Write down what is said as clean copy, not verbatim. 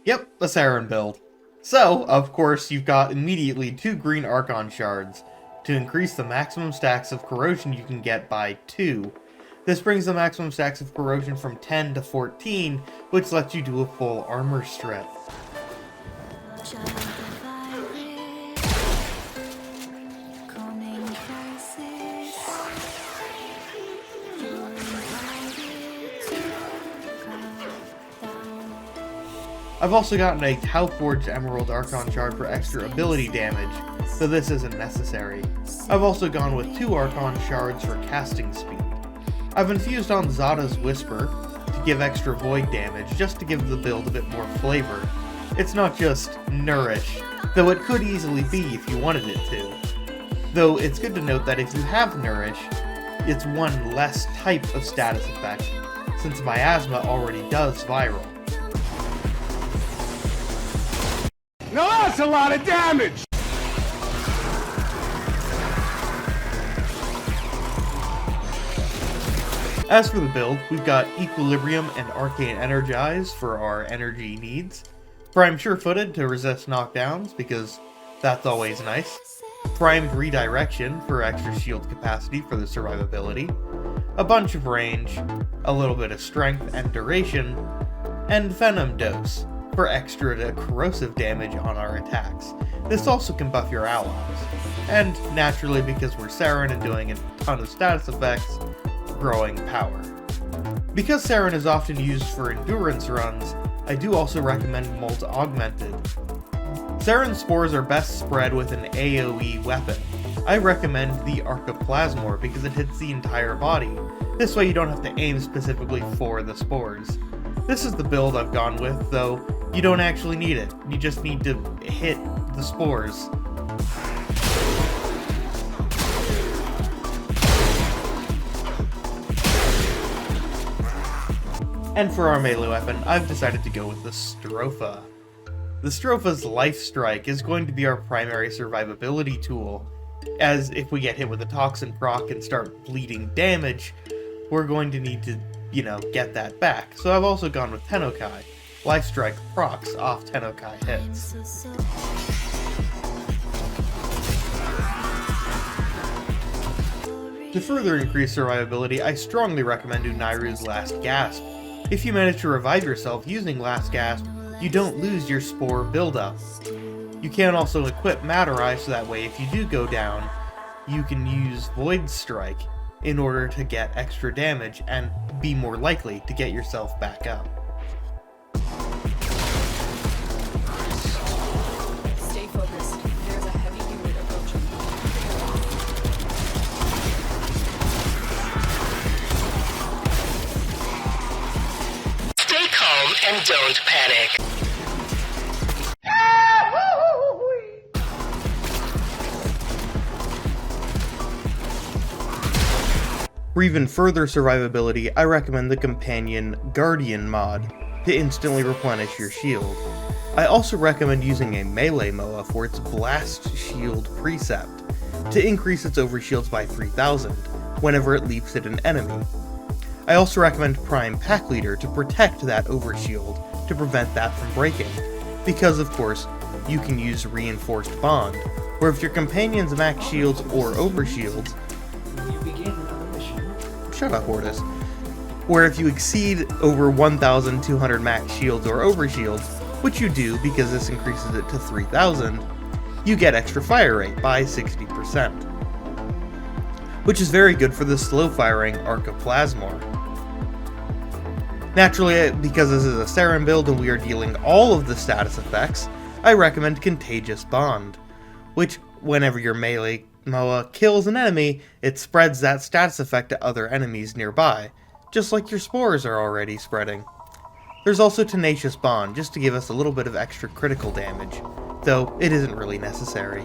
Yep, a Saryn build. So, of course, you've got immediately 2 green Archon shards to increase the maximum stacks of corrosion you can get by 2. This brings the maximum stacks of corrosion from 10 to 14, which lets you do a full armor strip. I've also gotten a Tau-Forged Emerald Archon Shard for extra ability damage, so this isn't necessary. I've also gone with 2 Archon Shards for casting speed. I've infused on Zada's Whisper to give extra void damage, just to give the build a bit more flavor. It's not just nourish, though it could easily be if you wanted it to. Though it's good to note that if you have nourish, it's one less type of status effect, since Miasma already does viral. Now that's a lot of damage! As for the build, we've got Equilibrium and Arcane Energize for our energy needs, Prime Sure-Footed to resist knockdowns, because that's always nice, Primed Redirection for extra shield capacity for the survivability, a bunch of range, a little bit of strength and duration, and Venom Dose for extra corrosive damage on our attacks. This also can buff your allies. And naturally, because we're Saryn and doing a ton of status effects, growing power. Because Saryn is often used for endurance runs, I do also recommend Molt Augmented. Saryn's spores are best spread with an AoE weapon. I recommend the Archoplasmor because it hits the entire body. This way you don't have to aim specifically for the spores. This is the build I've gone with, though you don't actually need it. You just need to hit the spores. And for our melee weapon, I've decided to go with the Stropha. The Stropha's Life Strike is going to be our primary survivability tool, as if we get hit with a Toxin proc and start bleeding damage, we're going to need to, get that back. So I've also gone with Tennokai. Life Strike procs off Tennokai hits. To further increase survivability, I strongly recommend Unairu's Last Gasp. If you manage to revive yourself using Last Gasp, you don't lose your spore buildup. You can also equip Matter Eye so that way if you do go down, you can use Void Strike in order to get extra damage and be more likely to get yourself back up. Stay focused. There's a heavy unit approaching. Stay calm and don't panic. For even further survivability, I recommend the companion Guardian mod to instantly replenish your shield. I also recommend using a melee Moa for its Blast Shield precept to increase its overshields by 3000 whenever it leaps at an enemy. I also recommend Prime Pack Leader to protect that overshield to prevent that from breaking, because of course you can use Reinforced Bond, where if your companion's max shields or overshields, shut up, Hortus. Where if you exceed over 1,200 max shields or overshields, which you do because this increases it to 3,000, you get extra fire rate by 60%. Which is very good for the slow firing Archoplasmor. Naturally, because this is a Saryn build and we are dealing all of the status effects, I recommend Contagious Bond, which whenever your melee Moa kills an enemy, it spreads that status effect to other enemies nearby, just like your spores are already spreading. There's also Tenacious Bond, just to give us a little bit of extra critical damage, though it isn't really necessary.